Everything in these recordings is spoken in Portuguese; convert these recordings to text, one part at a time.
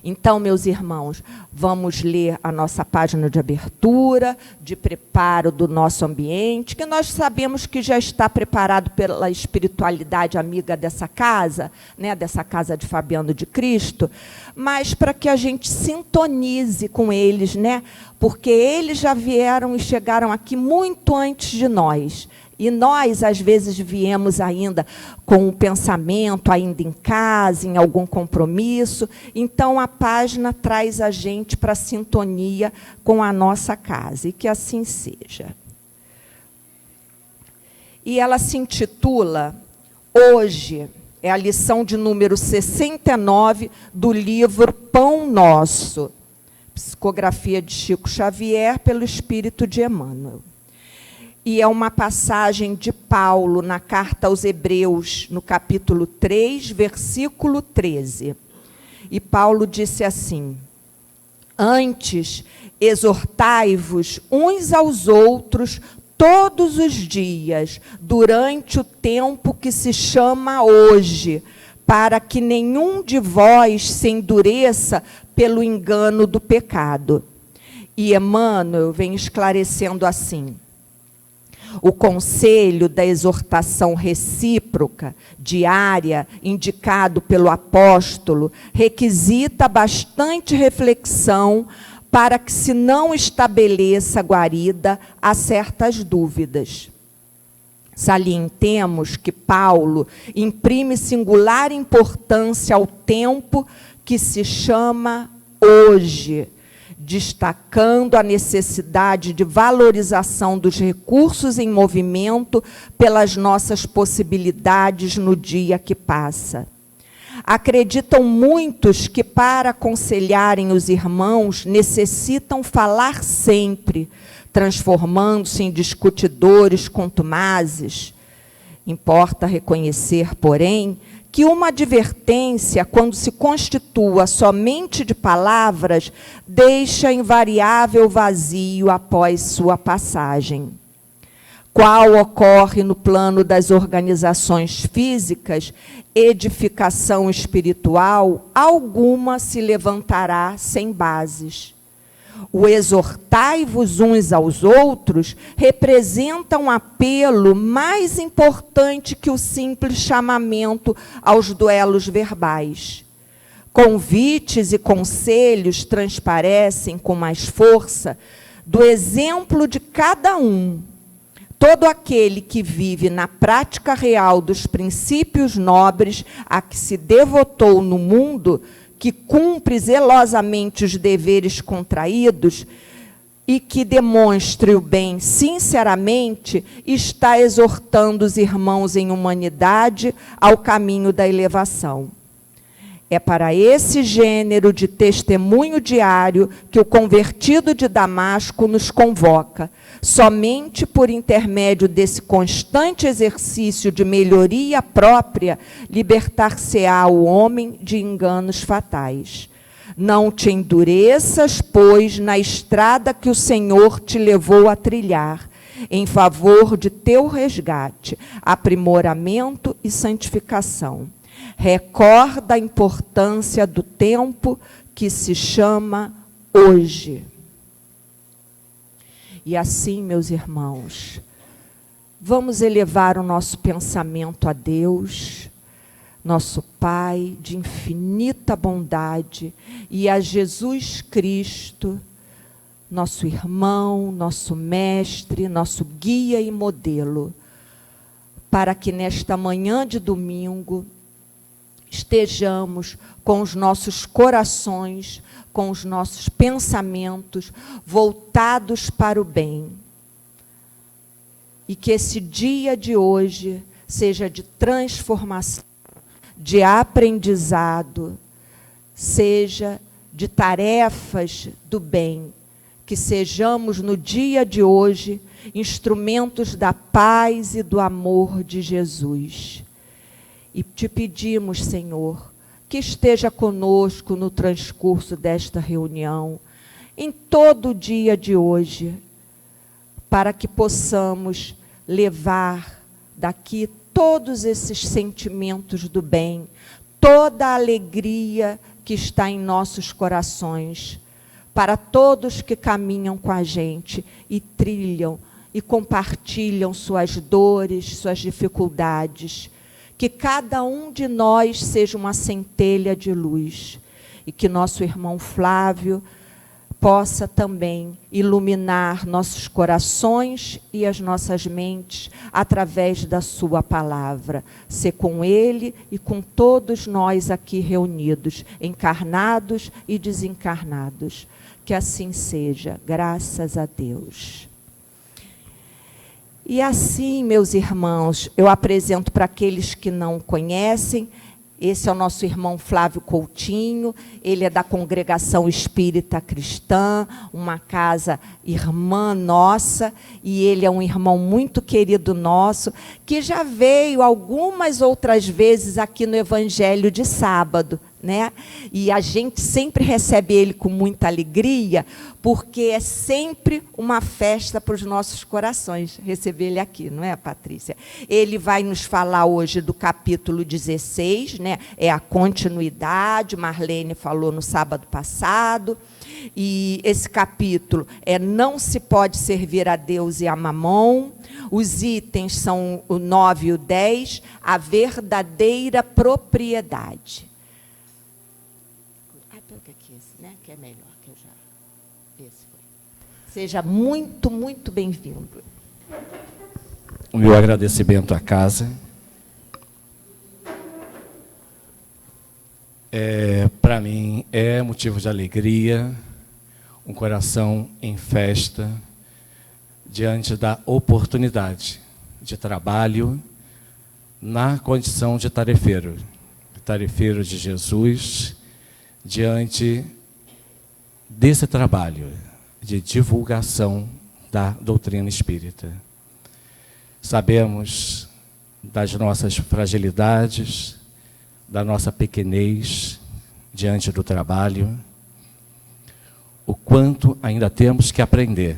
Então, meus irmãos, vamos ler a nossa página de abertura, de preparo do nosso ambiente, que nós sabemos que já está preparado pela espiritualidade amiga dessa casa, né, dessa casa de Fabiano de Cristo, mas para que a gente sintonize com eles, né, porque eles já vieram e chegaram aqui muito antes de nós. E nós, às vezes, viemos ainda com o pensamento, ainda em casa, em algum compromisso. Então, a página traz a gente para a sintonia com a nossa casa. E que assim seja. E ela se intitula, hoje, é a lição de número 69 do livro Pão Nosso. Psicografia de Chico Xavier pelo Espírito de Emmanuel. E é uma passagem de Paulo na carta aos Hebreus, no capítulo 3, versículo 13. E Paulo disse assim: antes, exortai-vos uns aos outros todos os dias, durante o tempo que se chama hoje, para que nenhum de vós se endureça pelo engano do pecado. E Emmanuel vem esclarecendo assim: o conselho da exortação recíproca, diária, indicado pelo apóstolo, requisita bastante reflexão para que se não estabeleça guarida a certas dúvidas. Salientemos que Paulo imprime singular importância ao tempo que se chama hoje, destacando a necessidade de valorização dos recursos em movimento pelas nossas possibilidades no dia que passa. Acreditam muitos que, para aconselharem os irmãos, necessitam falar sempre, transformando-se em discutidores contumazes. Importa reconhecer, porém, que uma advertência, quando se constitua somente de palavras, deixa invariável vazio após sua passagem. Qual ocorre no plano das organizações físicas, edificação espiritual, alguma se levantará sem bases. O exortai-vos uns aos outros representa um apelo mais importante que o simples chamamento aos duelos verbais. Convites e conselhos transparecem com mais força do exemplo de cada um. Todo aquele que vive na prática real dos princípios nobres a que se devotou no mundo, que cumpre zelosamente os deveres contraídos e que demonstre o bem sinceramente, está exortando os irmãos em humanidade ao caminho da elevação. É para esse gênero de testemunho diário que o convertido de Damasco nos convoca. Somente por intermédio desse constante exercício de melhoria própria, libertar-se-á o homem de enganos fatais. Não te endureças, pois, na estrada que o Senhor te levou a trilhar, em favor de teu resgate, aprimoramento e santificação. Recorda a importância do tempo que se chama hoje. E assim, meus irmãos, vamos elevar o nosso pensamento a Deus, nosso Pai de infinita bondade, e a Jesus Cristo, nosso irmão, nosso mestre, nosso guia e modelo, para que nesta manhã de domingo estejamos com os nossos corações, com os nossos pensamentos voltados para o bem. E que esse dia de hoje seja de transformação, de aprendizado, seja de tarefas do bem. Que sejamos no dia de hoje instrumentos da paz e do amor de Jesus. E te pedimos, Senhor, que esteja conosco no transcurso desta reunião, em todo o dia de hoje, para que possamos levar daqui todos esses sentimentos do bem, toda a alegria que está em nossos corações, para todos que caminham com a gente e trilham e compartilham suas dores, suas dificuldades. Que cada um de nós seja uma centelha de luz e que nosso irmão Flávio possa também iluminar nossos corações e as nossas mentes através da sua palavra. Ser com ele e com todos nós aqui reunidos, encarnados e desencarnados. Que assim seja, graças a Deus. E assim, meus irmãos, eu apresento para aqueles que não conhecem. Esse é o nosso irmão Flávio Coutinho, ele é da Congregação Espírita Cristã, uma casa irmã nossa, e ele é um irmão muito querido nosso, que já veio algumas outras vezes aqui no Evangelho de sábado, né? E a gente sempre recebe ele com muita alegria, porque é sempre uma festa para os nossos corações receber ele aqui, não é, Patrícia? Ele vai nos falar hoje do capítulo 16, né? É a continuidade, Marlene falou no sábado passado, e esse capítulo é Não se pode servir a Deus e a Mamon. Os itens são o 9 e o 10, a verdadeira propriedade. Né, que é melhor que eu já. Esse foi. Seja muito, muito bem-vindo. O meu agradecimento à casa. Para mim é motivo de alegria, um coração em festa, diante da oportunidade de trabalho na condição de tarefeiro de Jesus, diante desse trabalho de divulgação da doutrina espírita. Sabemos das nossas fragilidades, da nossa pequenez diante do trabalho, o quanto ainda temos que aprender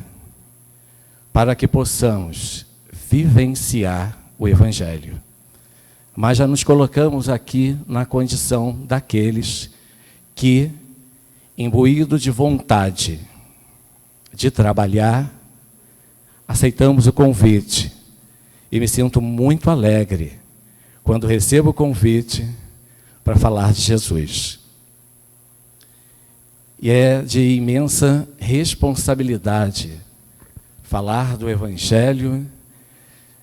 para que possamos vivenciar o Evangelho. Mas já nos colocamos aqui na condição daqueles que, imbuído de vontade de trabalhar, aceitamos o convite. E me sinto muito alegre quando recebo o convite para falar de Jesus. E é de imensa responsabilidade falar do Evangelho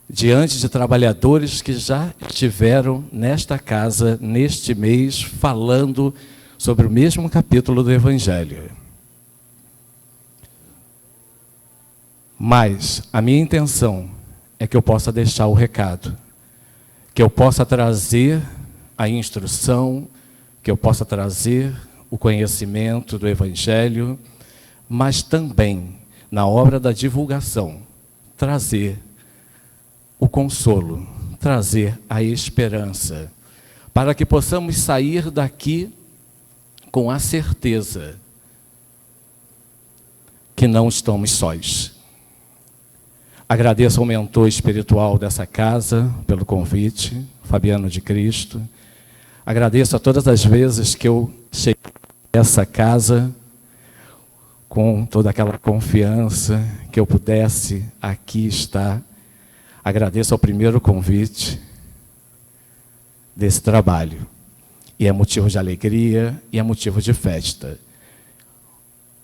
diante de trabalhadores que já estiveram nesta casa, neste mês, falando sobre o mesmo capítulo do Evangelho. Mas a minha intenção é que eu possa deixar o recado, que eu possa trazer a instrução, que eu possa trazer o conhecimento do Evangelho, mas também, na obra da divulgação, trazer o consolo, trazer a esperança, para que possamos sair daqui com a certeza que não estamos sós. Agradeço ao mentor espiritual dessa casa pelo convite, Fabiano de Cristo. Agradeço a todas as vezes que eu cheguei a essa casa com toda aquela confiança que eu pudesse aqui estar. Agradeço ao primeiro convite desse trabalho. E é motivo de alegria e é motivo de festa.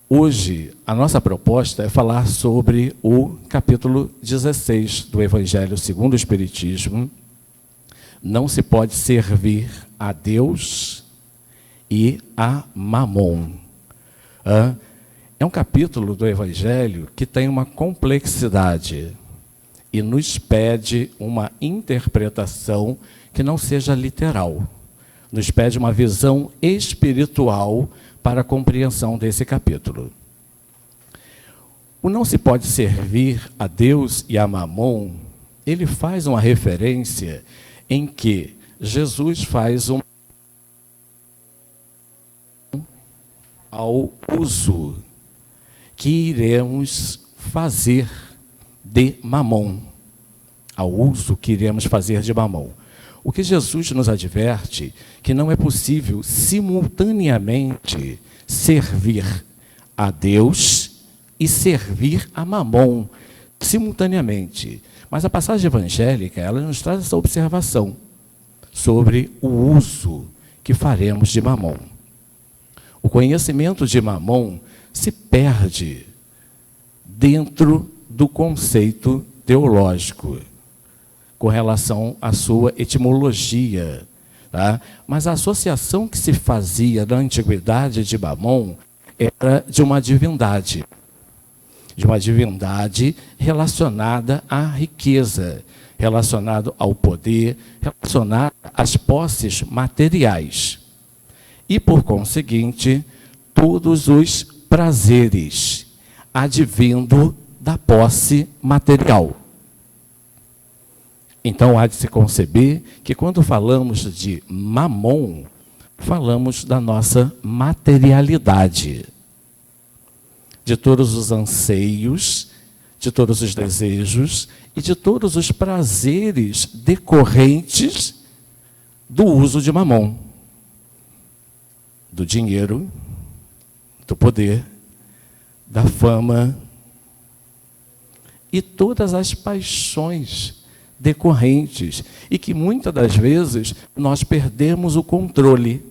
Hoje, a nossa proposta é falar sobre o capítulo 16 do Evangelho segundo o Espiritismo. Não se pode servir a Deus e a Mamon. É um capítulo do Evangelho que tem uma complexidade e nos pede uma interpretação que não seja literal. Nos pede uma visão espiritual para a compreensão desse capítulo. O não se pode servir a Deus e a Mamon, ele faz uma referência em que Jesus faz ao uso que iremos fazer de Mamon. Ao uso que iremos fazer de Mamon. O que Jesus nos adverte que não é possível simultaneamente servir a Deus e servir a Mamon, simultaneamente. Mas a passagem evangélica, ela nos traz essa observação sobre o uso que faremos de Mamon. O conhecimento de Mamon se perde dentro do conceito teológico, com relação à sua etimologia. Tá? Mas a associação que se fazia na antiguidade de Mamon era de uma divindade relacionada à riqueza, relacionada ao poder, relacionada às posses materiais. E, por conseguinte, todos os prazeres advindo da posse material. Então, há de se conceber que quando falamos de Mamon, falamos da nossa materialidade, de todos os anseios, de todos os desejos e de todos os prazeres decorrentes do uso de Mamon, do dinheiro, do poder, da fama e todas as paixões decorrentes, e que muitas das vezes nós perdemos o controle.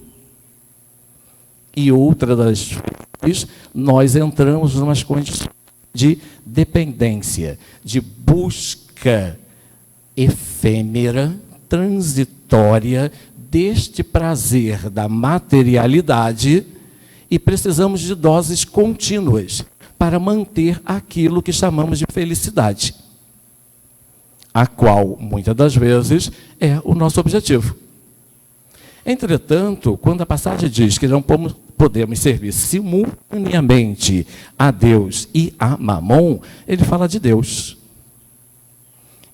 E outra das vezes nós entramos em umas condições de dependência, de busca efêmera, transitória deste prazer da materialidade, e precisamos de doses contínuas para manter aquilo que chamamos de felicidade, a qual, muitas das vezes, é o nosso objetivo. Entretanto, quando a passagem diz que não podemos servir simultaneamente a Deus e a Mamon, ele fala de Deus.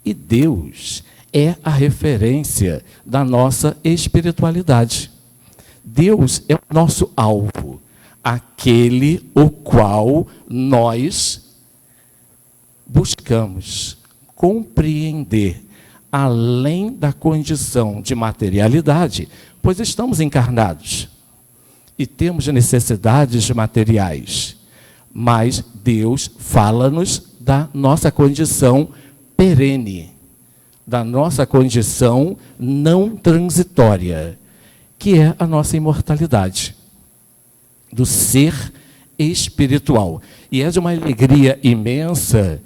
E Deus é a referência da nossa espiritualidade. Deus é o nosso alvo, aquele o qual nós buscamos compreender além da condição de materialidade, pois estamos encarnados e temos necessidades materiais, mas Deus fala-nos da nossa condição perene, da nossa condição não transitória, que é a nossa imortalidade, do ser espiritual. E é de uma alegria imensa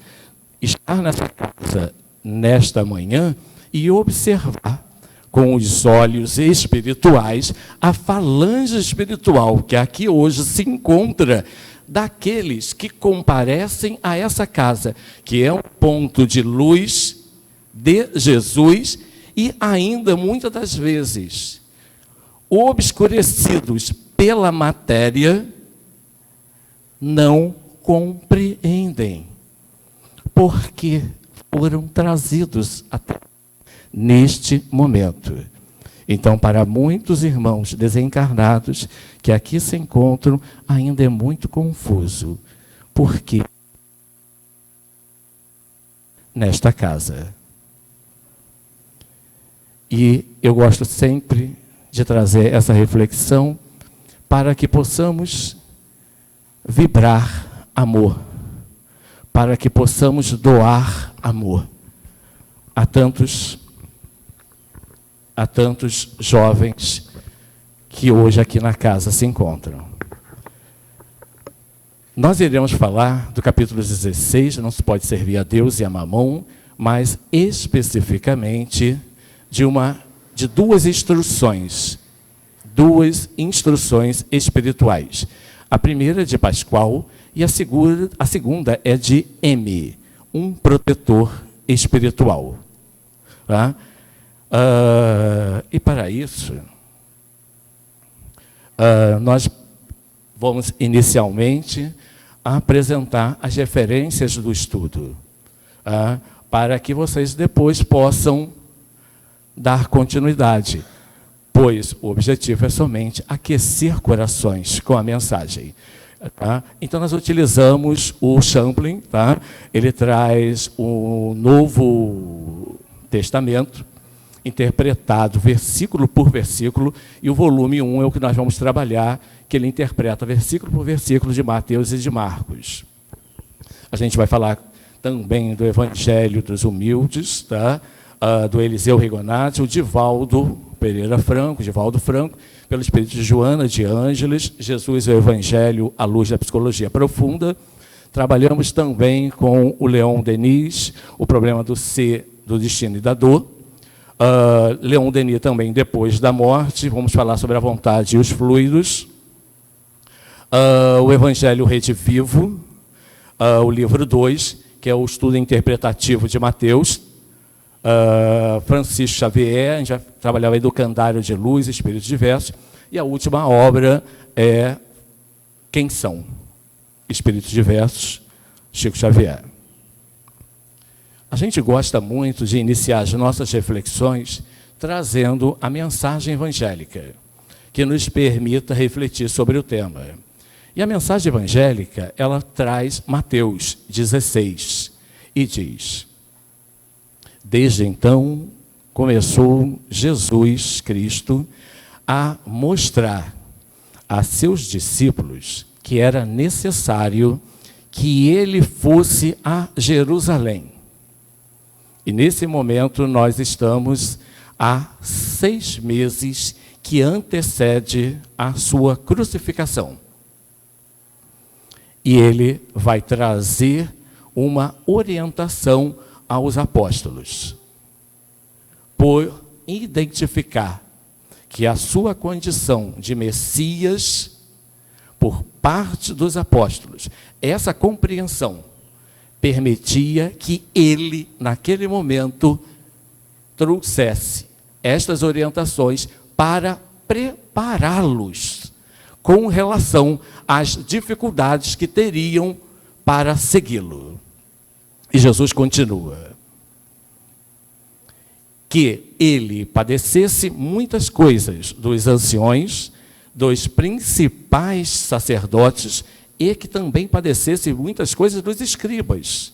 estar nessa casa nesta manhã e observar com os olhos espirituais a falange espiritual que aqui hoje se encontra, daqueles que comparecem a essa casa, que é um ponto de luz de Jesus, e ainda muitas das vezes obscurecidos pela matéria, não compreendem porque foram trazidos até neste momento. Então, para muitos irmãos desencarnados que aqui se encontram, ainda é muito confuso. Por quê? Nesta casa. E eu gosto sempre de trazer essa reflexão para que possamos vibrar amor, para que possamos doar amor a tantos jovens que hoje aqui na casa se encontram. Nós iremos falar do capítulo 16, não se pode servir a Deus e a Mamon, mas especificamente de duas instruções espirituais. A primeira é de Pascoal e a segunda é de M, um protetor espiritual. Tá? E para isso, nós vamos inicialmente apresentar as referências do estudo, para que vocês depois possam dar continuidade, pois o objetivo é somente aquecer corações com a mensagem. Tá? Então, nós utilizamos o Champlin, tá? Ele traz o Novo Testamento, interpretado versículo por versículo, e o volume 1 é o que nós vamos trabalhar, que ele interpreta versículo por versículo de Mateus e de Marcos. A gente vai falar também do Evangelho dos Humildes, tá? Do Eliseu Rigonati, o Divaldo Franco, pelo Espírito de Joana de Ângeles, Jesus e o Evangelho à luz da psicologia profunda. Trabalhamos também com o Leon Denis, o problema do ser, do destino e da dor. Leon Denis também, depois da morte, vamos falar sobre a vontade e os fluidos. O Evangelho Redivivo, o livro 2, que é o estudo interpretativo de Mateus. Francisco Xavier, a gente vai trabalhar o Educandário de Luz, Espíritos Diversos. E a última obra é Quem São? Espíritos Diversos, Chico Xavier. A gente gosta muito de iniciar as nossas reflexões trazendo a mensagem evangélica, que nos permita refletir sobre o tema. E a mensagem evangélica, ela traz Mateus 16 e diz: desde então começou Jesus Cristo a mostrar a seus discípulos que era necessário que ele fosse a Jerusalém. E nesse momento nós estamos há 6 meses que antecede a sua crucificação. E ele vai trazer uma orientação aos apóstolos, por identificar que a sua condição de Messias, por parte dos apóstolos, essa compreensão permitia que ele, naquele momento, trouxesse estas orientações para prepará-los com relação às dificuldades que teriam para segui-lo. E Jesus continua: que ele padecesse muitas coisas dos anciões, dos principais sacerdotes, e que também padecesse muitas coisas dos escribas,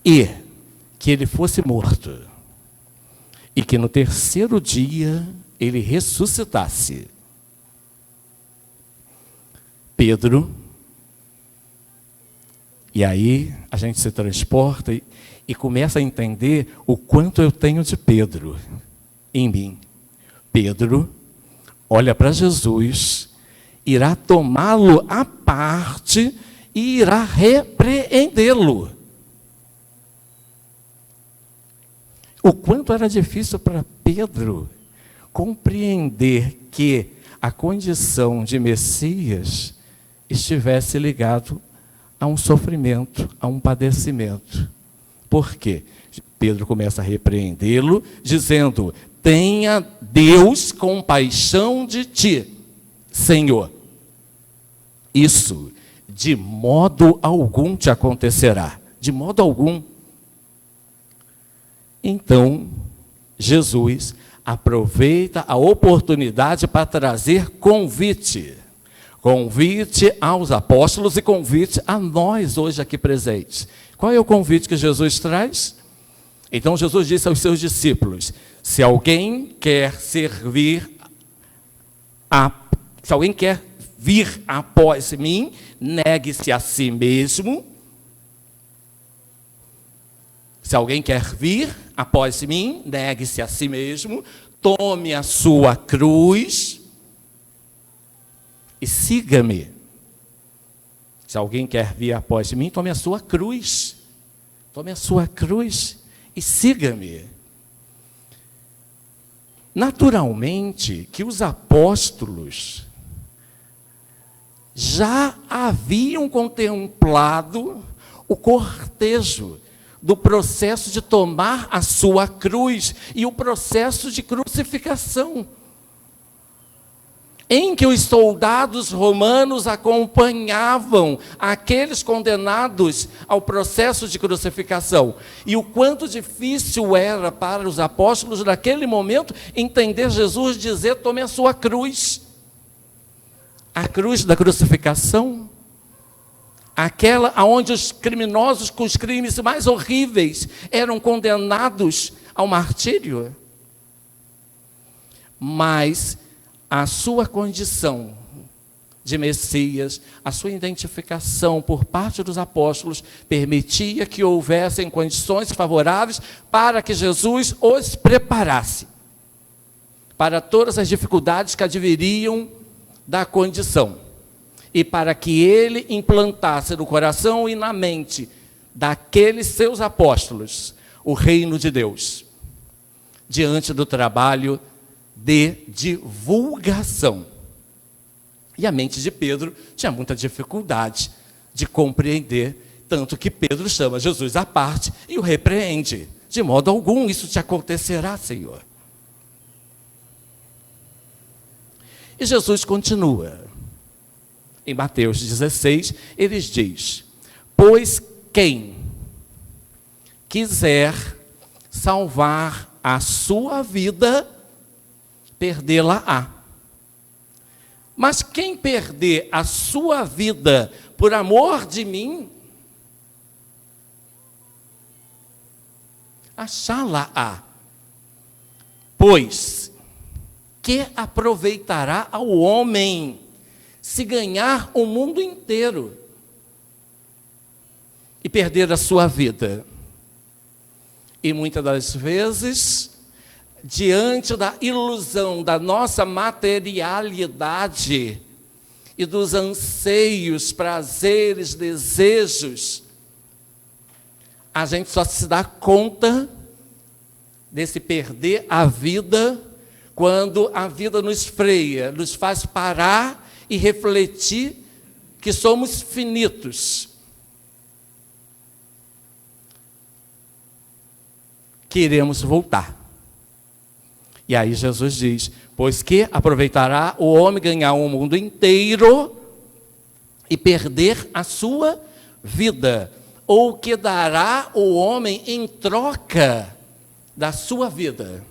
e que ele fosse morto, e que no 3º dia ele ressuscitasse. Pedro, e aí a gente se transporta e começa a entender o quanto eu tenho de Pedro em mim. Pedro olha para Jesus, irá tomá-lo à parte e irá repreendê-lo. O quanto era difícil para Pedro compreender que a condição de Messias estivesse ligado a um sofrimento, a um padecimento. Por quê? Pedro começa a repreendê-lo, dizendo: tenha Deus compaixão de ti, Senhor. Isso de modo algum te acontecerá, de modo algum. Então, Jesus aproveita a oportunidade para trazer convite. Convite aos apóstolos e convite a nós hoje aqui presentes. Qual é o convite que Jesus traz? Então Jesus disse aos seus discípulos: se alguém quer vir após mim, negue-se a si mesmo. Se alguém quer vir após mim, negue-se a si mesmo, tome a sua cruz e siga-me. Se alguém quer vir após mim, tome a sua cruz. Tome a sua cruz e siga-me. Naturalmente que os apóstolos já haviam contemplado o cortejo do processo de tomar a sua cruz e o processo de crucificação, em que os soldados romanos acompanhavam aqueles condenados ao processo de crucificação. E o quanto difícil era para os apóstolos, naquele momento, entender Jesus dizer: tome a sua cruz. A cruz da crucificação, aquela onde os criminosos com os crimes mais horríveis eram condenados ao martírio. mas a sua condição de Messias, a sua identificação por parte dos apóstolos, permitia que houvessem condições favoráveis para que Jesus os preparasse para todas as dificuldades que adviriam da condição, e para que ele implantasse no coração e na mente daqueles seus apóstolos o reino de Deus, diante do trabalho de divulgação. E a mente de Pedro tinha muita dificuldade de compreender, tanto que Pedro chama Jesus à parte e o repreende. De modo algum isso te acontecerá, Senhor. E Jesus continua. Em Mateus 16, ele diz: pois quem quiser salvar a sua vida, perdê-la-á. Mas quem perder a sua vida por amor de mim, achá-la-á. Pois que aproveitará ao homem se ganhar o mundo inteiro e perder a sua vida? E muitas das vezes, diante da ilusão da nossa materialidade e dos anseios, prazeres, desejos, a gente só se dá conta desse perder a vida quando a vida nos freia, nos faz parar e refletir que somos finitos. Queremos voltar. E aí Jesus diz: pois que aproveitará o homem ganhar o mundo inteiro e perder a sua vida? Ou que dará o homem em troca da sua vida?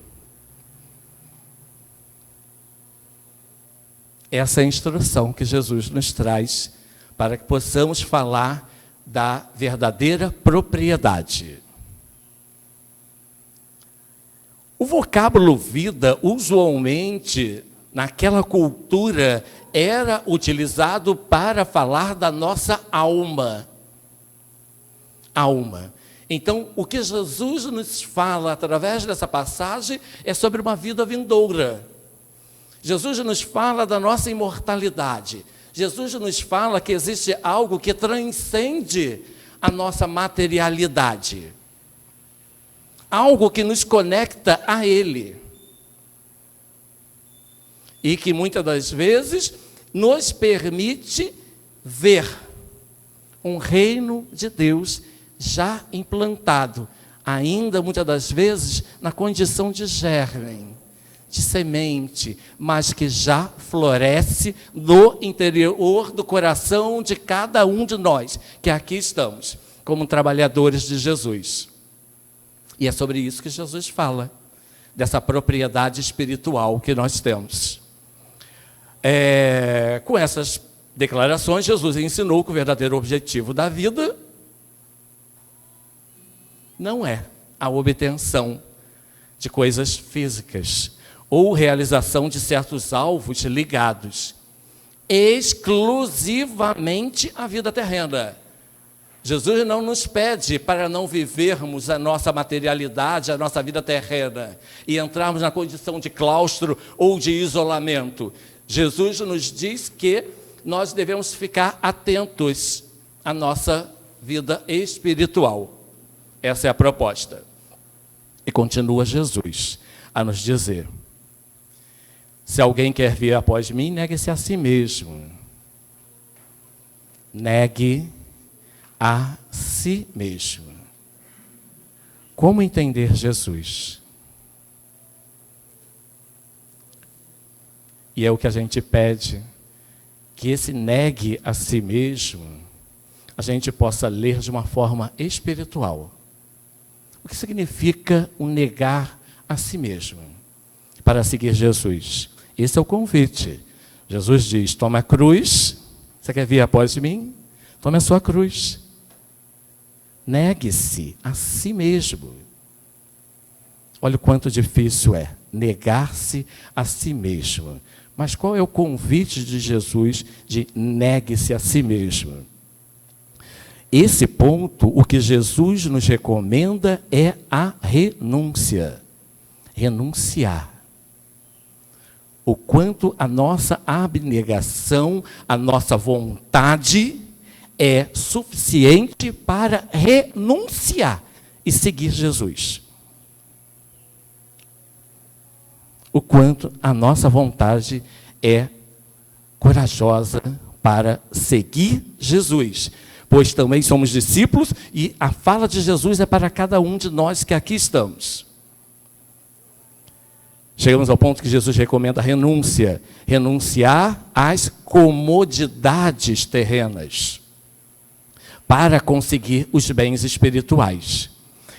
Essa é a instrução que Jesus nos traz para que possamos falar da verdadeira propriedade. O vocábulo vida, usualmente, naquela cultura, era utilizado para falar da nossa alma. Alma. Então, o que Jesus nos fala através dessa passagem é sobre uma vida vindoura. Jesus nos fala da nossa imortalidade. Jesus nos fala que existe algo que transcende a nossa materialidade. Algo que nos conecta a Ele. E que muitas das vezes nos permite ver um reino de Deus já implantado, ainda muitas das vezes na condição de germe, de semente, mas que já floresce no interior do coração de cada um de nós, que aqui estamos, como trabalhadores de Jesus. E é sobre isso que Jesus fala, dessa propriedade espiritual que nós temos. Com essas declarações, Jesus ensinou que o verdadeiro objetivo da vida não é a obtenção de coisas físicas, ou realização de certos alvos ligados exclusivamente à vida terrena. Jesus não nos pede para não vivermos a nossa materialidade, a nossa vida terrena, e entrarmos na condição de claustro ou de isolamento. Jesus nos diz que nós devemos ficar atentos à nossa vida espiritual. Essa é a proposta. E continua Jesus a nos dizer: se alguém quer vir após mim, negue-se a si mesmo. Negue a si mesmo. Como entender Jesus? E é o que a gente pede, que esse negue a si mesmo, a gente possa ler de uma forma espiritual. O que significa o negar a si mesmo para seguir Jesus? Esse é o convite. Jesus diz: toma a cruz. Você quer vir após mim? Tome a sua cruz. Negue-se a si mesmo. Olha o quanto difícil é. negar-se a si mesmo. Mas qual é o convite de Jesus de negue-se a si mesmo? Esse ponto, o que Jesus nos recomenda é a renúncia. Renunciar. O quanto a nossa abnegação, a nossa vontade é suficiente para renunciar e seguir Jesus. O quanto a nossa vontade é corajosa para seguir Jesus. Pois também somos discípulos e a fala de Jesus é para cada um de nós que aqui estamos. Chegamos ao ponto que Jesus recomenda a renúncia. Renunciar às comodidades terrenas para conseguir os bens espirituais.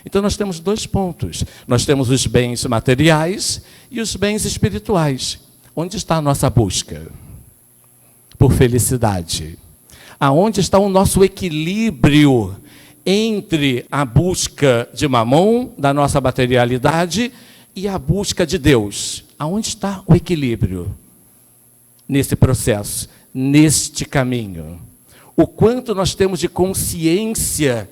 Então nós temos dois pontos. Nós temos os bens materiais e os bens espirituais. Onde está a nossa busca por felicidade? Aonde está o nosso equilíbrio entre a busca de mamão, da nossa materialidade, e a busca de Deus? Aonde está o equilíbrio nesse processo, neste caminho? O quanto nós temos de consciência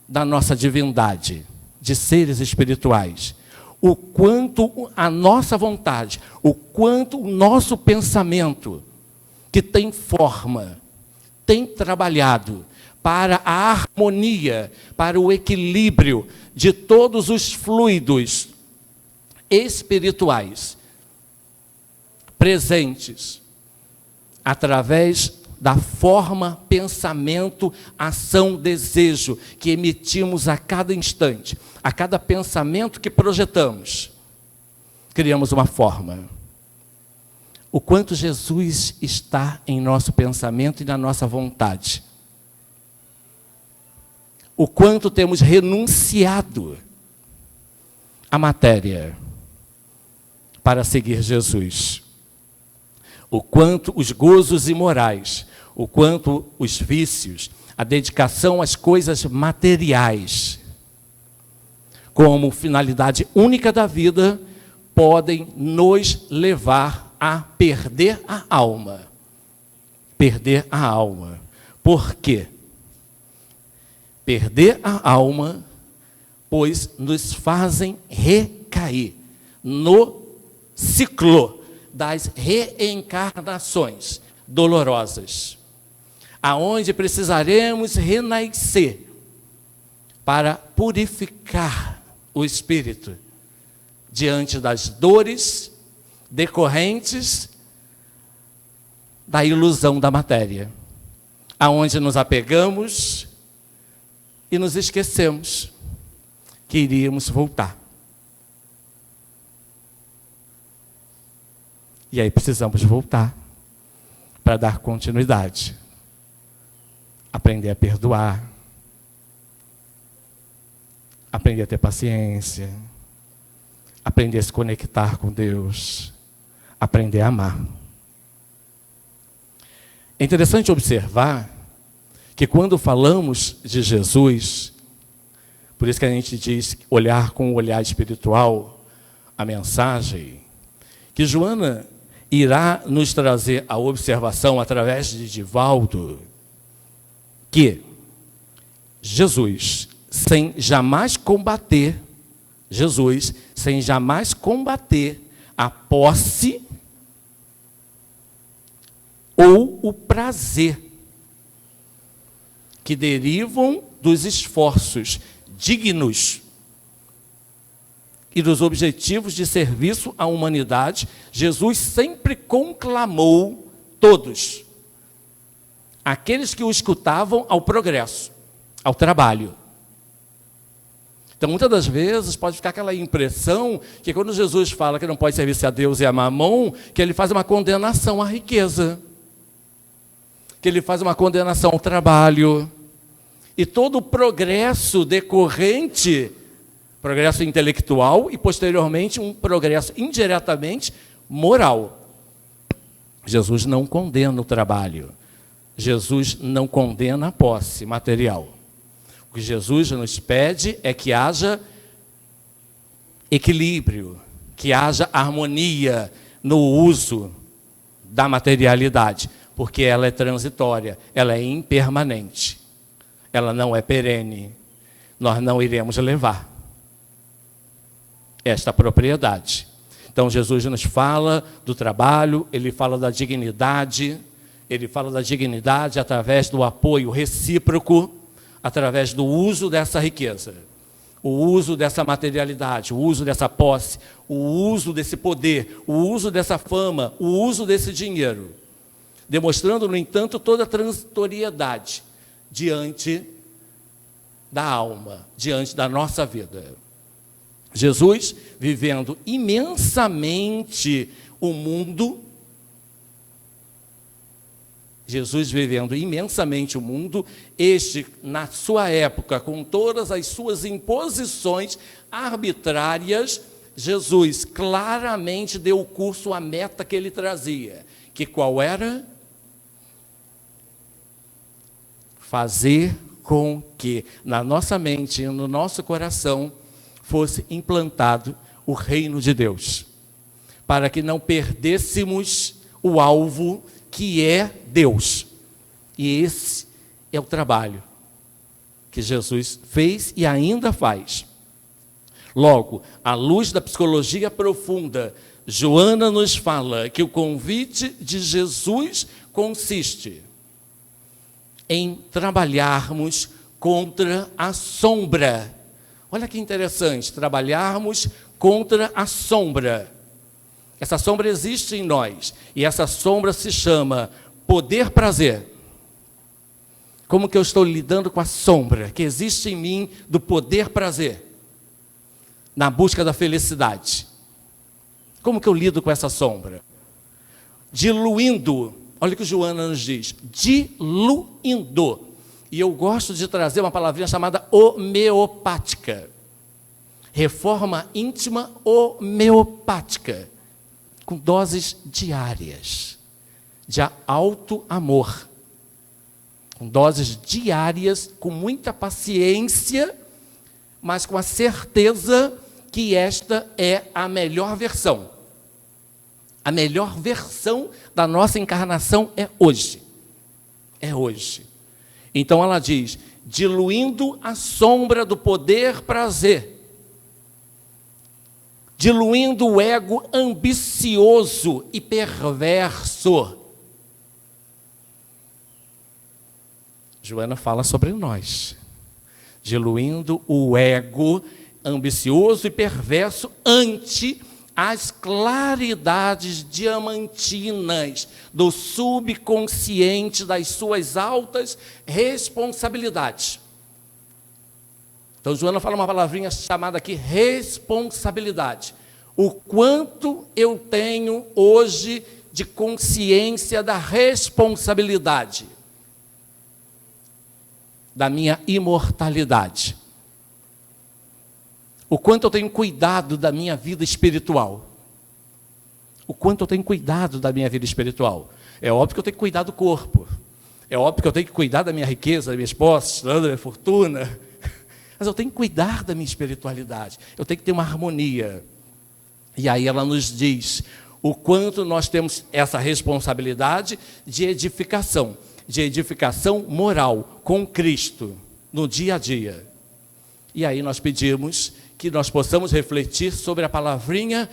da nossa divindade, de seres espirituais. O quanto a nossa vontade, o quanto o nosso pensamento, que tem forma, tem trabalhado para a harmonia, para o equilíbrio de todos os fluidos espirituais presentes através da forma, pensamento, ação, desejo que emitimos a cada instante, a cada pensamento que projetamos, criamos uma forma. O quanto Jesus está em nosso pensamento e na nossa vontade. O quanto temos renunciado à matéria para seguir Jesus. O quanto os gozos imorais, o quanto os vícios, a dedicação às coisas materiais, como finalidade única da vida, podem nos levar a perder a alma. Perder a alma. Por quê? Perder a alma, pois nos fazem recair no ciclo das reencarnações dolorosas, aonde precisaremos renascer para purificar o espírito diante das dores decorrentes da ilusão da matéria, aonde nos apegamos e nos esquecemos que iríamos voltar. E aí precisamos voltar para dar continuidade, aprender a perdoar, aprender a ter paciência, aprender a se conectar com Deus, aprender a amar. É interessante observar que quando falamos de Jesus, por isso que a gente diz olhar com o olhar espiritual a mensagem, que Joana irá nos trazer a observação através de Divaldo, que Jesus, sem jamais combater a posse ou o prazer que derivam dos esforços dignos e dos objetivos de serviço à humanidade, Jesus sempre conclamou todos, aqueles que o escutavam, ao progresso, ao trabalho. Então, muitas das vezes, pode ficar aquela impressão que quando Jesus fala que não pode servir-se a Deus e a mamão, que ele faz uma condenação à riqueza, que ele faz uma condenação ao trabalho, e todo o progresso decorrente, progresso intelectual e, posteriormente, um progresso indiretamente moral. Jesus não condena o trabalho. Jesus não condena a posse material. O que Jesus nos pede é que haja equilíbrio, que haja harmonia no uso da materialidade, porque ela é transitória, ela é impermanente, ela não é perene. Nós não iremos levar esta propriedade. Então Jesus nos fala do trabalho, ele fala da dignidade, através do apoio recíproco, através do uso dessa riqueza, o uso dessa materialidade, o uso dessa posse, o uso desse poder, o uso dessa fama, o uso desse dinheiro, demonstrando, no entanto, toda a transitoriedade diante da alma, diante da nossa vida. Jesus vivendo imensamente o mundo, este, na sua época, com todas as suas imposições arbitrárias, Jesus claramente deu curso à meta que ele trazia, que qual era? Fazer com que na nossa mente e no nosso coração fosse implantado o reino de Deus, para que não perdêssemos o alvo que é Deus. E esse é o trabalho que Jesus fez e ainda faz. Logo, à luz da psicologia profunda, Joana nos fala que o convite de Jesus consiste em trabalharmos contra a sombra. Olha que interessante, trabalharmos contra a sombra. Essa sombra existe em nós, e essa sombra se chama poder-prazer. Como que eu estou lidando com a sombra que existe em mim do poder-prazer, na busca da felicidade? Como que eu lido com essa sombra? Diluindo, olha o que Joana nos diz, diluindo. E eu gosto de trazer uma palavrinha chamada homeopática. Reforma íntima homeopática, com doses diárias de alto amor, com doses diárias, com muita paciência, mas com a certeza que esta é a melhor versão. A melhor versão da nossa encarnação é hoje. É hoje. Então ela diz, diluindo a sombra do poder-prazer, diluindo o ego ambicioso e perverso. Joana fala sobre nós. Diluindo o ego ambicioso e perverso ante as claridades diamantinas do subconsciente das suas altas responsabilidades. Então, Joana fala uma palavrinha chamada aqui responsabilidade. O quanto eu tenho hoje de consciência da responsabilidade da minha imortalidade. O quanto eu tenho cuidado da minha vida espiritual. O quanto eu tenho cuidado da minha vida espiritual. É óbvio que eu tenho que cuidar do corpo. É óbvio que eu tenho que cuidar da minha riqueza, das minhas posses, da minha fortuna. Mas eu tenho que cuidar da minha espiritualidade. Eu tenho que ter uma harmonia. E aí ela nos diz o quanto nós temos essa responsabilidade de edificação moral com Cristo no dia a dia. E aí nós pedimos que nós possamos refletir sobre a palavrinha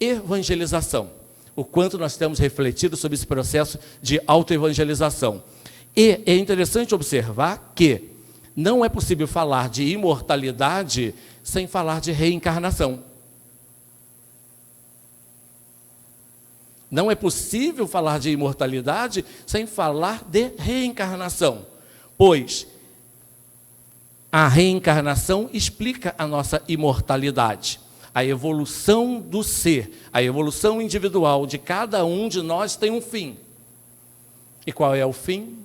evangelização. O quanto nós temos refletido sobre esse processo de autoevangelização. E é interessante observar que não é possível falar de imortalidade sem falar de reencarnação. Não é possível falar de imortalidade sem falar de reencarnação, pois a reencarnação explica a nossa imortalidade. A evolução do ser, a evolução individual de cada um de nós tem um fim. E qual é o fim?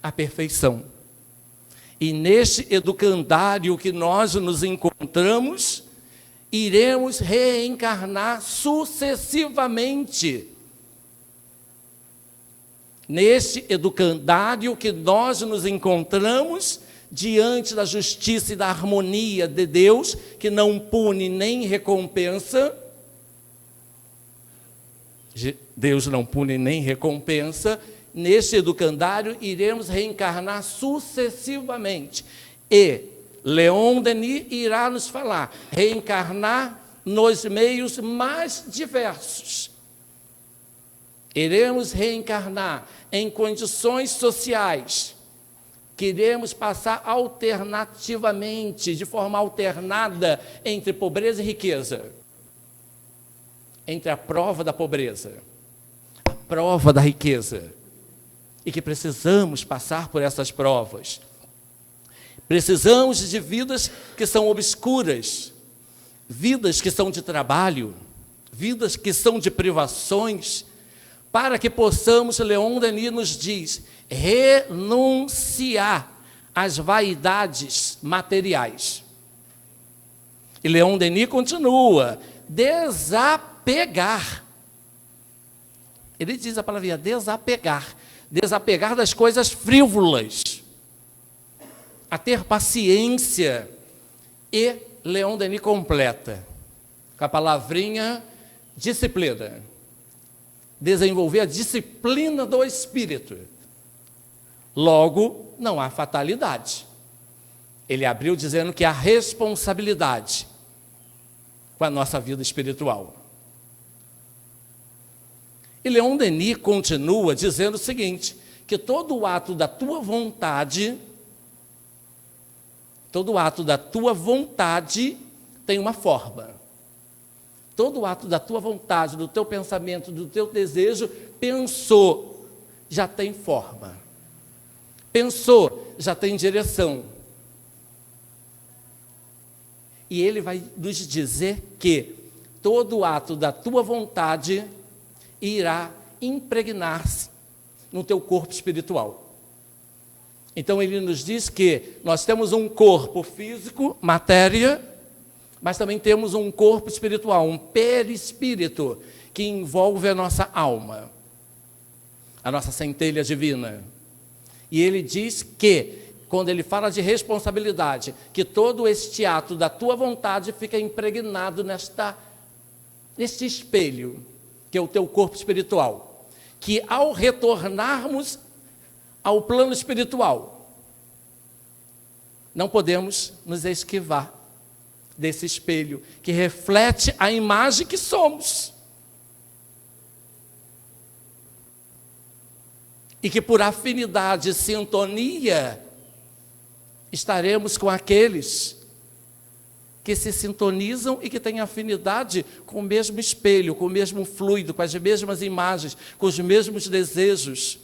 A perfeição. E neste educandário que nós nos encontramos, iremos reencarnar sucessivamente. Neste educandário que nós nos encontramos, diante da justiça e da harmonia de Deus, que não pune nem recompensa. Deus não pune nem recompensa. Neste educandário, iremos reencarnar sucessivamente. E Leon Denis irá nos falar, reencarnar nos meios mais diversos. Iremos reencarnar em condições sociais, que iremos passar alternativamente, de forma alternada, entre pobreza e riqueza. Entre a prova da pobreza, a prova da riqueza. E que precisamos passar por essas provas. Precisamos de vidas que são obscuras, vidas que são de trabalho, vidas que são de privações, para que possamos, Leon Denis nos diz, renunciar às vaidades materiais. E Leon Denis continua, desapegar. Ele diz a palavra desapegar. Desapegar das coisas frívolas. A ter paciência. E Leon Denis completa com a palavrinha disciplina. Desenvolver a disciplina do espírito. Logo, não há fatalidade. Ele abriu dizendo que há responsabilidade com a nossa vida espiritual. E Leon Denis continua dizendo o seguinte, que todo ato da tua vontade, tem uma forma. Todo ato da tua vontade, do teu pensamento, do teu desejo, pensou, já tem forma. Pensou, já tem direção. E ele vai nos dizer que todo ato da tua vontade irá impregnar-se no teu corpo espiritual. Então ele nos diz que nós temos um corpo físico, matéria, mas também temos um corpo espiritual, um perispírito, que envolve a nossa alma, a nossa centelha divina. E ele diz que, quando ele fala de responsabilidade, que todo este ato da tua vontade fica impregnado neste espelho, que é o teu corpo espiritual, que ao retornarmos ao plano espiritual, não podemos nos esquivar desse espelho, que reflete a imagem que somos. E que por afinidade e sintonia, estaremos com aqueles que se sintonizam e que têm afinidade com o mesmo espelho, com o mesmo fluido, com as mesmas imagens, com os mesmos desejos,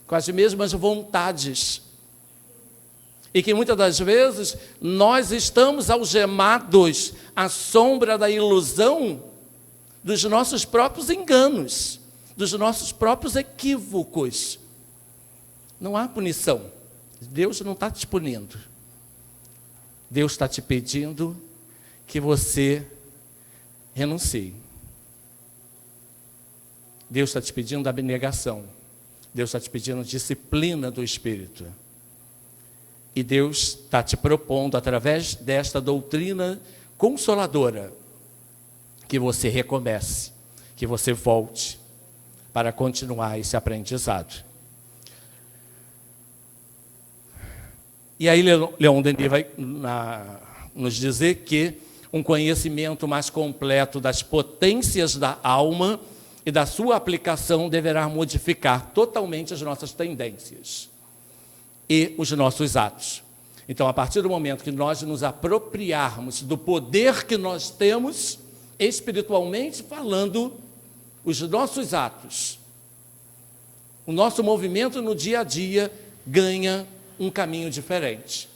com as mesmas vontades. E que muitas das vezes nós estamos algemados à sombra da ilusão dos nossos próprios enganos, dos nossos próprios equívocos. Não há punição. Deus não está te punindo. Deus está te pedindo que você renuncie. Deus está te pedindo abnegação. Deus está te pedindo disciplina do Espírito. E Deus está te propondo, através desta doutrina consoladora, que você recomece, que você volte para continuar esse aprendizado. E aí Leon Denis vai nos dizer que um conhecimento mais completo das potências da alma e da sua aplicação deverá modificar totalmente as nossas tendências e os nossos atos. Então, a partir do momento que nós nos apropriarmos do poder que nós temos, espiritualmente falando, os nossos atos, o nosso movimento no dia a dia ganha um caminho diferente.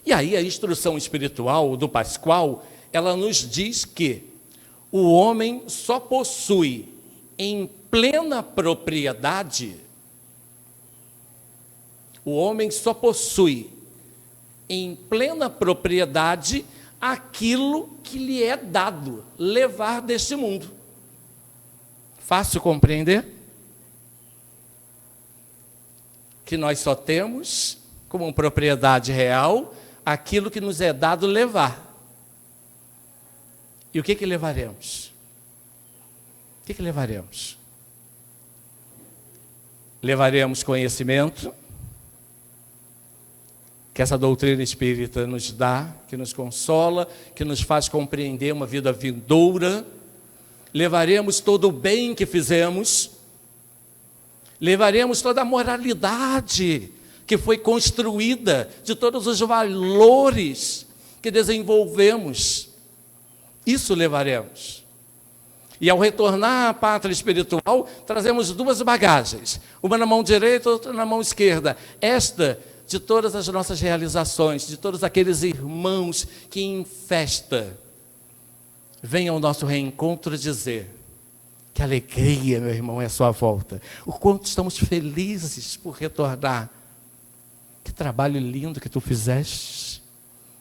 E aí a instrução espiritual do Pascoal, ela nos diz que o homem só possui em plena propriedade, o homem só possui em plena propriedade aquilo que lhe é dado, levar deste mundo. Fácil compreender? Que nós só temos como propriedade real aquilo que nos é dado levar. E o que levaremos? O que levaremos? Levaremos conhecimento, que essa doutrina espírita nos dá, que nos consola, que nos faz compreender uma vida vindoura. Levaremos todo o bem que fizemos, levaremos toda a moralidade que foi construída, de todos os valores que desenvolvemos. Isso levaremos. E ao retornar à pátria espiritual, trazemos duas bagagens, uma na mão direita, outra na mão esquerda. Esta de todas as nossas realizações, de todos aqueles irmãos que em festa venham ao nosso reencontro dizer: que alegria, meu irmão, é a sua volta. O quanto estamos felizes por retornar. Que trabalho lindo que tu fizeste.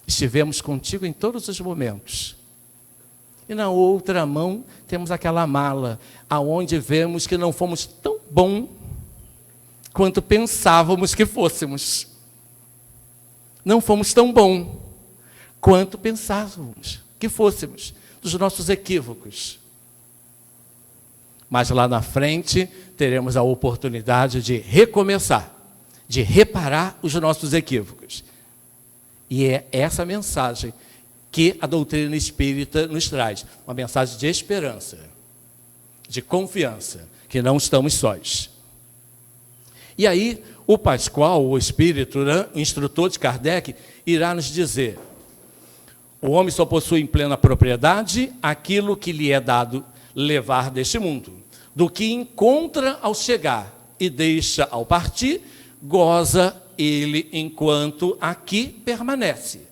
Estivemos contigo em todos os momentos. E na outra mão temos aquela mala, aonde vemos que não fomos tão bom quanto pensávamos que fôssemos. Não fomos tão bom quanto pensávamos que fôssemos, dos nossos equívocos. Mas lá na frente teremos a oportunidade de recomeçar, de reparar os nossos equívocos. E é essa mensagem que a doutrina espírita nos traz, uma mensagem de esperança, de confiança, que não estamos sós. E aí, o Pascoal, o espírito, né, o instrutor de Kardec, irá nos dizer: o homem só possui em plena propriedade aquilo que lhe é dado levar deste mundo. Do que encontra ao chegar e deixa ao partir, goza ele enquanto aqui permanece.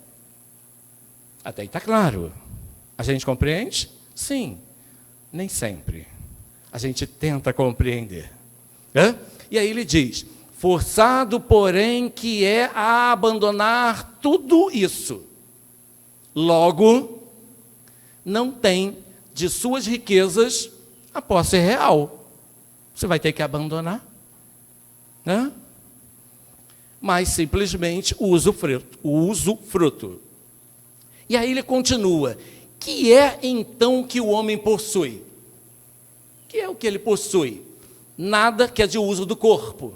Até aí está claro. A gente compreende? Sim, nem sempre. A gente tenta compreender. E aí ele diz: forçado, porém, que é a abandonar tudo isso. Logo, não tem de suas riquezas a posse real. Você vai ter que abandonar, né? Mas simplesmente o usufruto. E aí ele continua: que é então que o homem possui? Que é o que ele possui? Nada que é de uso do corpo.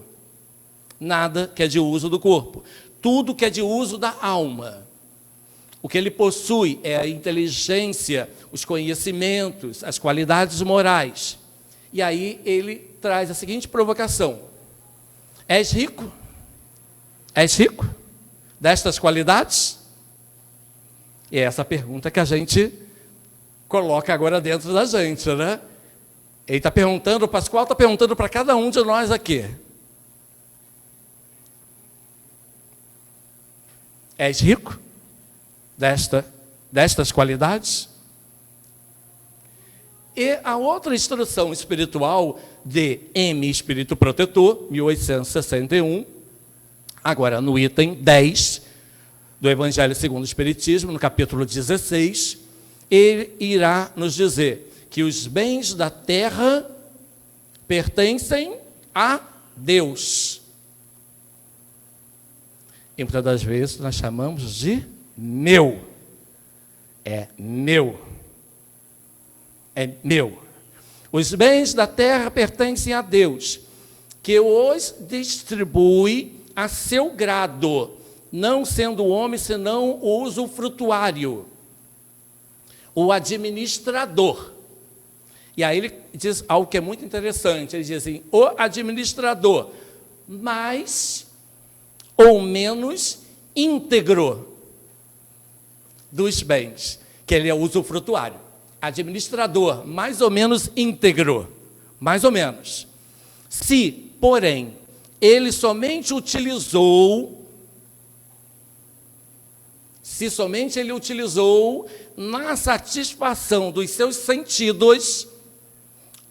Nada que é de uso do corpo. Tudo que é de uso da alma. O que ele possui é a inteligência, os conhecimentos, as qualidades morais. E aí ele traz a seguinte provocação: és rico? És rico destas qualidades? E é essa pergunta que a gente coloca agora dentro da gente, né? Ele está perguntando, o Pascoal está perguntando para cada um de nós aqui: és rico destas qualidades? E a outra instrução espiritual de M. Espírito Protetor, 1861, agora no item 10 do Evangelho segundo o Espiritismo, no capítulo 16, ele irá nos dizer que os bens da terra pertencem a Deus. E muitas das vezes nós chamamos de meu. É meu. É meu. Os bens da terra pertencem a Deus, que os distribui a seu grado, não sendo o homem senão o usufrutuário, o administrador. E aí ele diz algo que é muito interessante, ele diz assim: o administrador, mais ou menos íntegro dos bens, que ele é usufrutuário. Administrador, mais ou menos íntegro, mais ou menos. Se, porém, ele somente utilizou na satisfação dos seus sentidos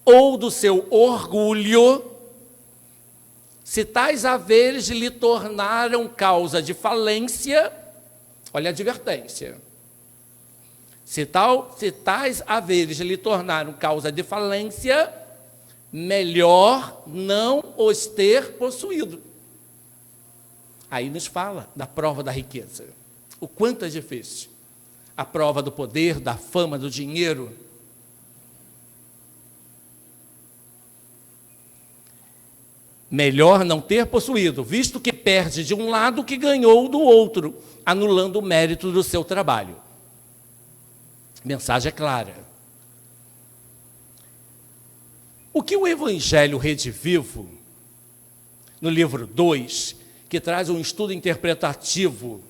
ou do seu orgulho, se tais haveres lhe tornaram causa de falência, olha a advertência, se tais haveres lhe tornaram causa de falência, melhor não os ter possuído. Aí nos fala da prova da riqueza. O quanto é difícil. A prova do poder, da fama, do dinheiro. Melhor não ter possuído, visto que perde de um lado o que ganhou do outro, anulando o mérito do seu trabalho. Mensagem é clara. O que o Evangelho Redivivo, no livro 2, que traz um estudo interpretativo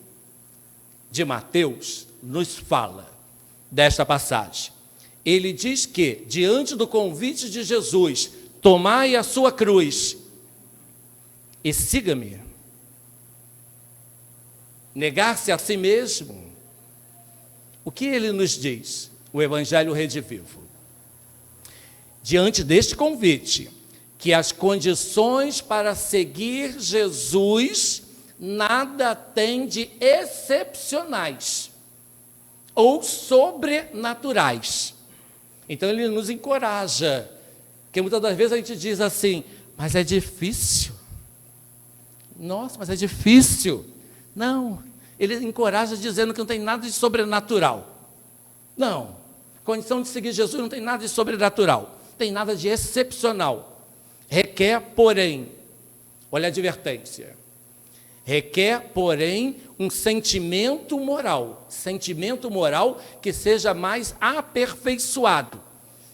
de Mateus, nos fala desta passagem. Ele diz que, diante do convite de Jesus, tomai a sua cruz e siga-me. Negar-se a si mesmo. O que ele nos diz? O Evangelho Redivivo. Diante deste convite, que as condições para seguir Jesus nada tem de excepcionais ou sobrenaturais. Então ele nos encoraja, porque muitas das vezes a gente diz assim, mas é difícil. Nossa, mas é difícil. Não, ele encoraja dizendo que não tem nada de sobrenatural. Não, a condição de seguir Jesus não tem nada de sobrenatural, tem nada de excepcional. Requer, porém, olha a advertência, requer, porém, um sentimento moral que seja mais aperfeiçoado,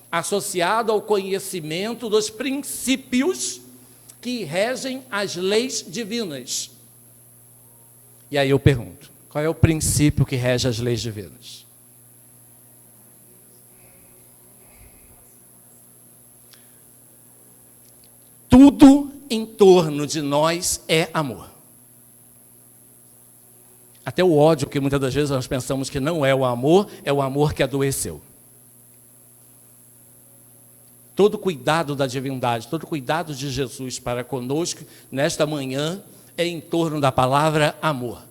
associado ao conhecimento dos princípios que regem as leis divinas. E aí eu pergunto, qual é o princípio que rege as leis divinas? Tudo em torno de nós é amor. Até o ódio, que muitas das vezes nós pensamos que não é o amor que adoeceu. Todo cuidado da divindade, todo cuidado de Jesus para conosco nesta manhã é em torno da palavra amor.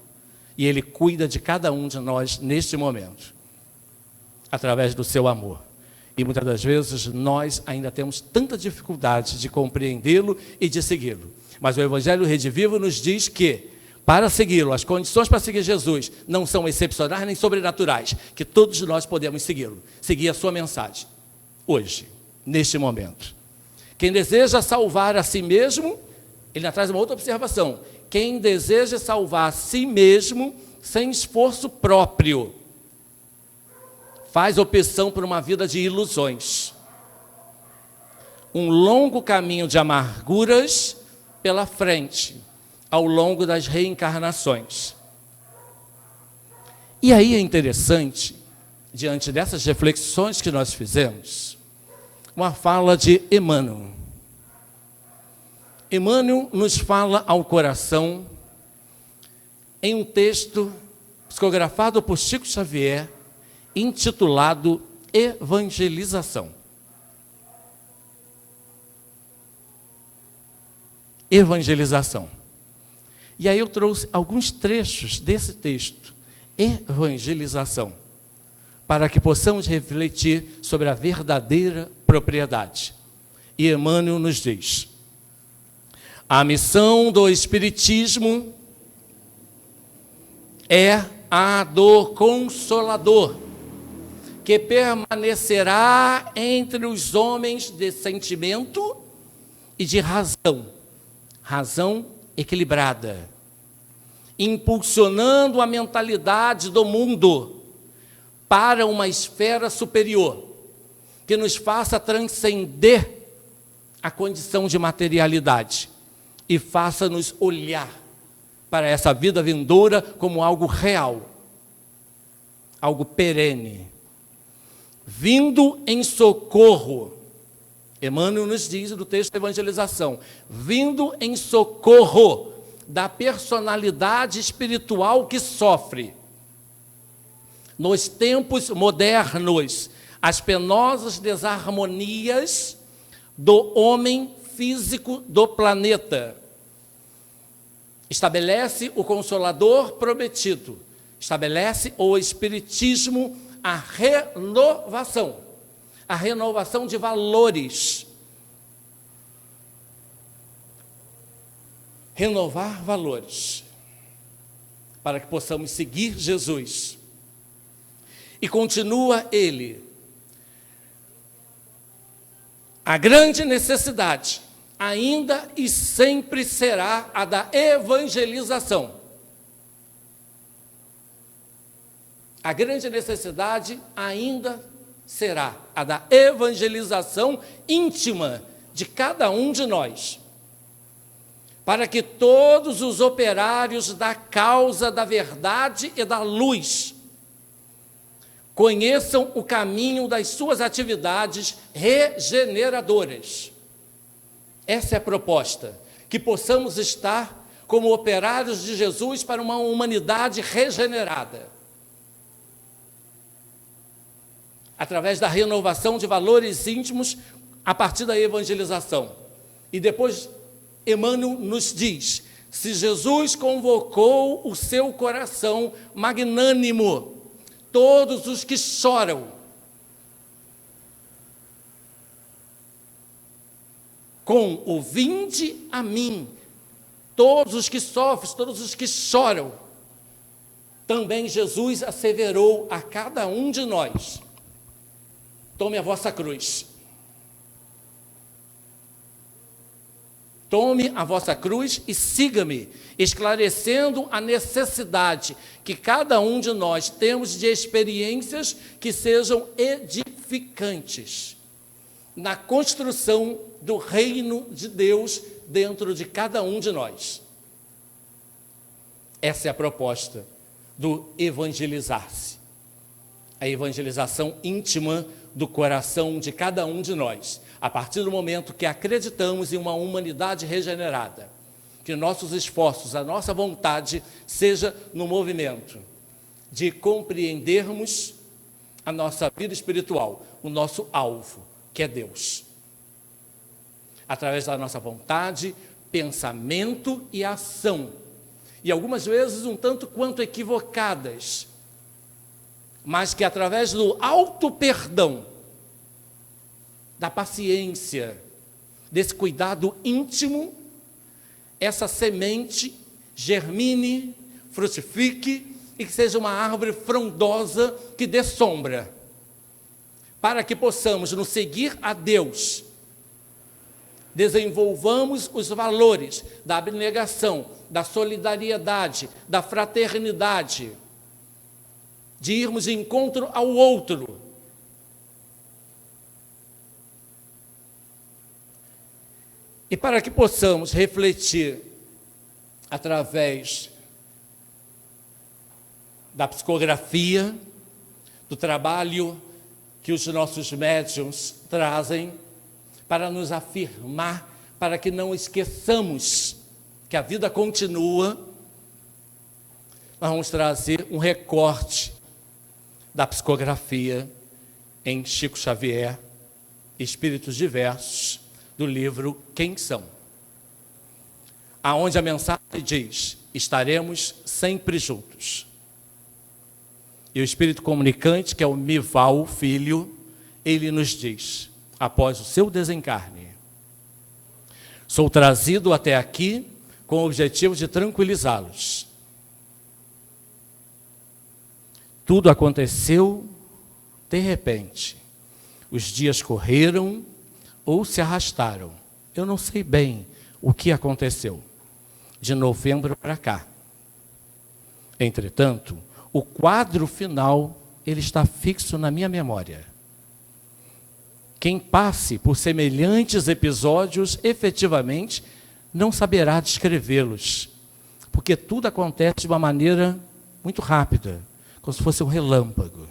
E Ele cuida de cada um de nós neste momento, através do seu amor. E muitas das vezes nós ainda temos tanta dificuldade de compreendê-lo e de segui-lo. Mas o Evangelho Redivivo nos diz que, para segui-lo, as condições para seguir Jesus não são excepcionais nem sobrenaturais, que todos nós podemos segui-lo, seguir a sua mensagem, hoje, neste momento. Quem deseja salvar a si mesmo, ele traz uma outra observação, quem deseja salvar a si mesmo sem esforço próprio, faz opção por uma vida de ilusões. Um longo caminho de amarguras pela frente, ao longo das reencarnações. E aí é interessante, diante dessas reflexões que nós fizemos, uma fala de Emmanuel. Emmanuel nos fala ao coração, em um texto psicografado por Chico Xavier, intitulado Evangelização. Evangelização. E aí eu trouxe alguns trechos desse texto, Evangelização, para que possamos refletir sobre a verdadeira propriedade. E Emmanuel nos diz: a missão do Espiritismo é a do Consolador, que permanecerá entre os homens de sentimento e de razão, razão equilibrada, impulsionando a mentalidade do mundo para uma esfera superior, que nos faça transcender a condição de materialidade e faça-nos olhar para essa vida vindoura como algo real, algo perene, vindo em socorro. Emmanuel nos diz no texto da Evangelização, vindo em socorro da personalidade espiritual que sofre. Nos tempos modernos, as penosas desarmonias do homem físico do planeta. Estabelece o Consolador prometido, estabelece o Espiritismo a renovação de valores. Renovar valores. para que possamos seguir Jesus. E continua ele: a grande necessidade ainda e sempre será a da evangelização. A grande necessidade ainda será a da evangelização íntima de cada um de nós, para que todos os operários da causa da verdade e da luz conheçam o caminho das suas atividades regeneradoras. Essa é a proposta, que possamos estar como operários de Jesus para uma humanidade regenerada, através da renovação de valores íntimos a partir da evangelização. E depois Emmanuel nos diz: se Jesus convocou o seu coração magnânimo, todos os que choram, com o vinde a mim, todos os que sofrem, todos os que choram, também Jesus asseverou a cada um de nós: tome a vossa cruz. Tome a vossa cruz e siga-me, esclarecendo a necessidade que cada um de nós temos de experiências que sejam edificantes na construção do reino de Deus dentro de cada um de nós. Essa é a proposta do evangelizar-se, a evangelização íntima do coração de cada um de nós, a partir do momento que acreditamos em uma humanidade regenerada, que nossos esforços, a nossa vontade seja no movimento de compreendermos a nossa vida espiritual, o nosso alvo, que é Deus, através da nossa vontade, pensamento e ação, e algumas vezes um tanto quanto equivocadas, mas que através do auto-perdão, da paciência, desse cuidado íntimo, essa semente germine, frutifique e que seja uma árvore frondosa que dê sombra, para que possamos, no seguir a Deus, desenvolvamos os valores da abnegação, da solidariedade, da fraternidade, de irmos de encontro ao outro. E para que possamos refletir através da psicografia, do trabalho que os nossos médiuns trazem, para nos afirmar, para que não esqueçamos que a vida continua, nós vamos trazer um recorte da psicografia em Chico Xavier, Espíritos Diversos, do livro Quem São? Aonde a mensagem diz: estaremos sempre juntos. E o Espírito Comunicante, que é o Mival Filho, ele nos diz, após o seu desencarne: sou trazido até aqui com o objetivo de tranquilizá-los. Tudo aconteceu de repente. Os dias correram ou se arrastaram. Eu não sei bem o que aconteceu de novembro para cá. Entretanto, o quadro final, ele está fixo na minha memória. Quem passe por semelhantes episódios, efetivamente, não saberá descrevê-los, porque tudo acontece de uma maneira muito rápida, como se fosse um relâmpago.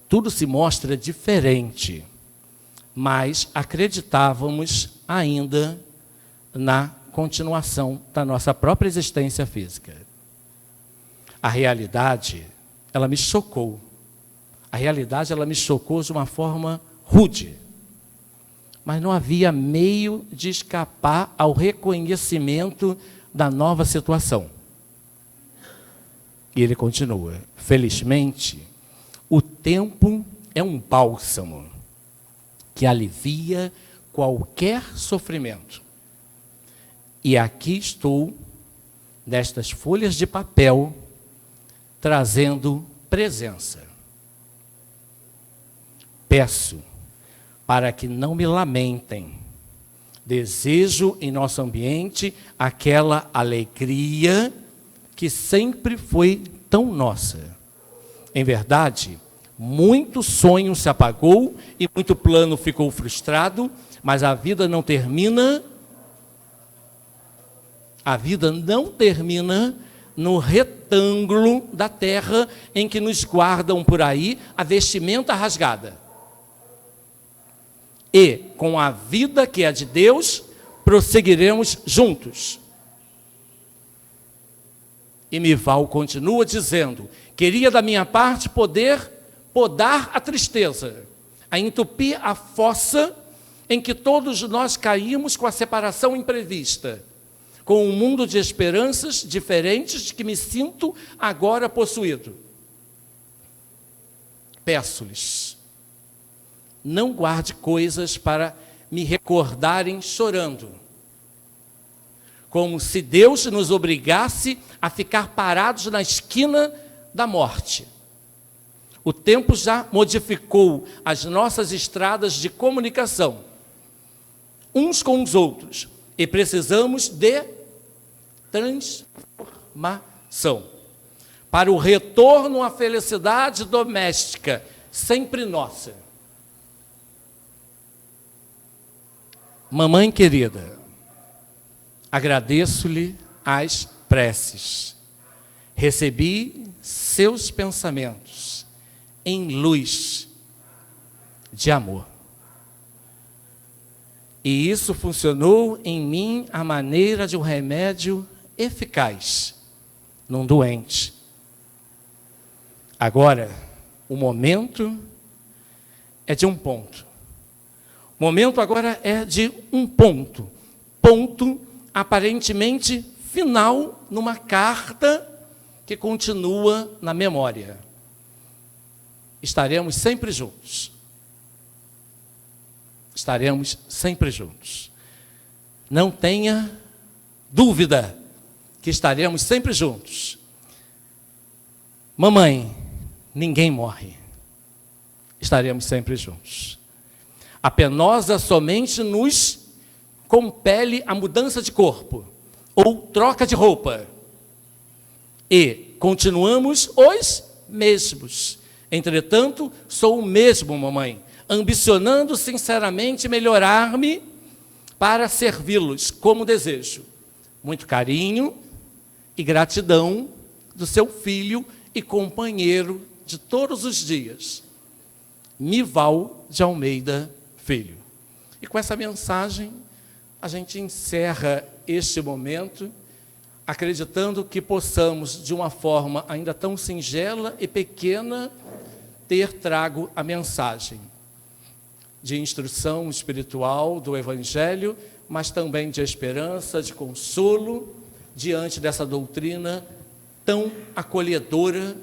Tudo se mostra diferente, mas acreditávamos ainda na continuação da nossa própria existência física. A realidade, ela me chocou. A realidade, ela me chocou de uma forma rude. Mas não havia meio de escapar ao reconhecimento da nova situação. E ele continua: felizmente, o tempo é um bálsamo que alivia qualquer sofrimento. E aqui estou nestas folhas de papel, trazendo presença. Peço para que não me lamentem. Desejo em nosso ambiente aquela alegria que sempre foi tão nossa. Em verdade, muito sonho se apagou e muito plano ficou frustrado, mas a vida não termina. A vida não termina no retângulo da terra em que nos guardam por aí a vestimenta rasgada. E, com a vida que é de Deus, prosseguiremos juntos. E Mival continua dizendo: queria da minha parte poder podar a tristeza, a entupir a fossa em que todos nós caímos com a separação imprevista, com um mundo de esperanças diferentes de que me sinto agora possuído. Peço-lhes, não guarde coisas para me recordarem chorando, como se Deus nos obrigasse a ficar parados na esquina da morte. O tempo já modificou as nossas estradas de comunicação, uns com os outros, e precisamos de transformação para o retorno à felicidade doméstica, sempre nossa. Mamãe querida, agradeço-lhe as preces. Recebi seus pensamentos em luz de amor. E isso funcionou em mim à maneira de um remédio eficaz num doente. Agora, o momento é de um ponto. O momento agora é de um ponto. Ponto aparentemente final numa carta que continua na memória. Estaremos sempre juntos. Estaremos sempre juntos. Não tenha dúvida que estaremos sempre juntos. Mamãe, ninguém morre. Estaremos sempre juntos. A penosa somente nos compele a mudança de corpo ou troca de roupa. E continuamos os mesmos. Entretanto, sou o mesmo, mamãe, ambicionando sinceramente melhorar-me para servi-los como desejo. Muito carinho e gratidão do seu filho e companheiro de todos os dias, Mival de Almeida Filho. E com essa mensagem, a gente encerra este momento, acreditando que possamos, de uma forma ainda tão singela e pequena, ter trago a mensagem de instrução espiritual do Evangelho, mas também de esperança, de consolo, diante dessa doutrina tão acolhedora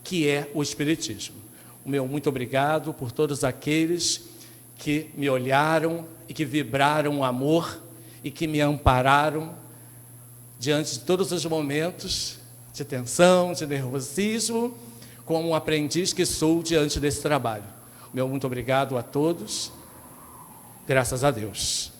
que é o Espiritismo. O meu muito obrigado por todos aqueles que me olharam e que vibraram o amor e que me ampararam diante de todos os momentos de tensão, de nervosismo, como um aprendiz que sou diante desse trabalho. Meu muito obrigado a todos. Graças a Deus.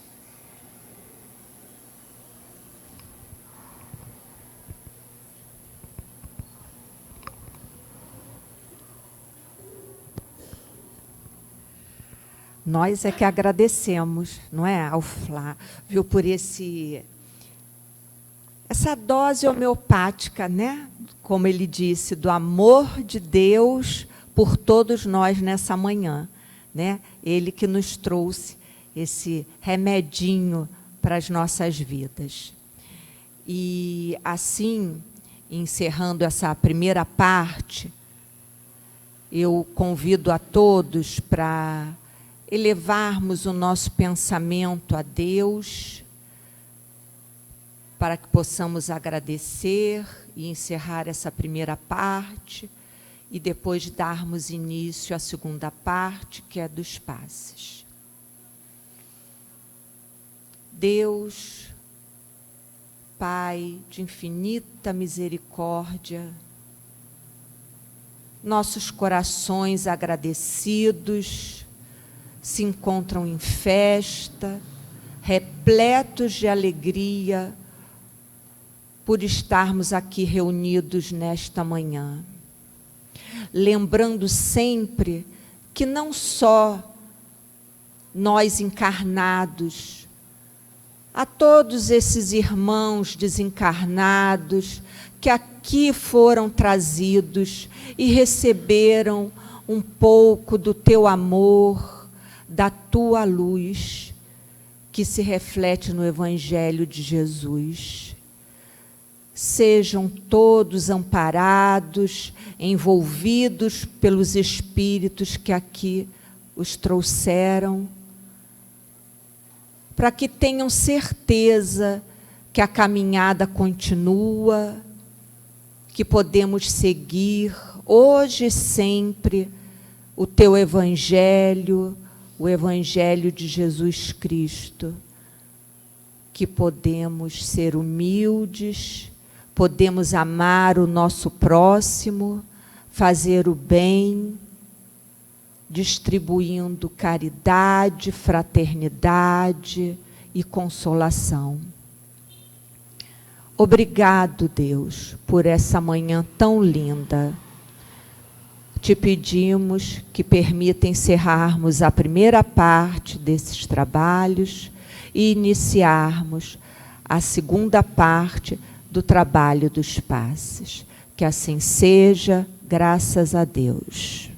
Nós é que agradecemos, não é, ao Flávio, por essa dose homeopática, né? Como ele disse, do amor de Deus por todos nós nessa manhã, né? Ele que nos trouxe esse remedinho para as nossas vidas. E assim, encerrando essa primeira parte, eu convido a todos para elevarmos o nosso pensamento a Deus, para que possamos agradecer e encerrar essa primeira parte, e depois darmos início à segunda parte, que é dos passes. Pai de infinita misericórdia, nossos corações agradecidos se encontram em festa, repletos de alegria por estarmos aqui reunidos nesta manhã. Lembrando sempre que não só nós encarnados, a todos esses irmãos desencarnados que aqui foram trazidos e receberam um pouco do teu amor, da tua luz, que se reflete no Evangelho de Jesus. Sejam todos amparados, envolvidos pelos espíritos que aqui os trouxeram, para que tenham certeza que a caminhada continua, que podemos seguir hoje e sempre o teu Evangelho, o Evangelho de Jesus Cristo, que podemos ser humildes, podemos amar o nosso próximo, fazer o bem, distribuindo caridade, fraternidade e consolação. Obrigado, Deus, por essa manhã tão linda. Te pedimos que permita encerrarmos a primeira parte desses trabalhos e iniciarmos a segunda parte do trabalho dos passes. Que assim seja, graças a Deus.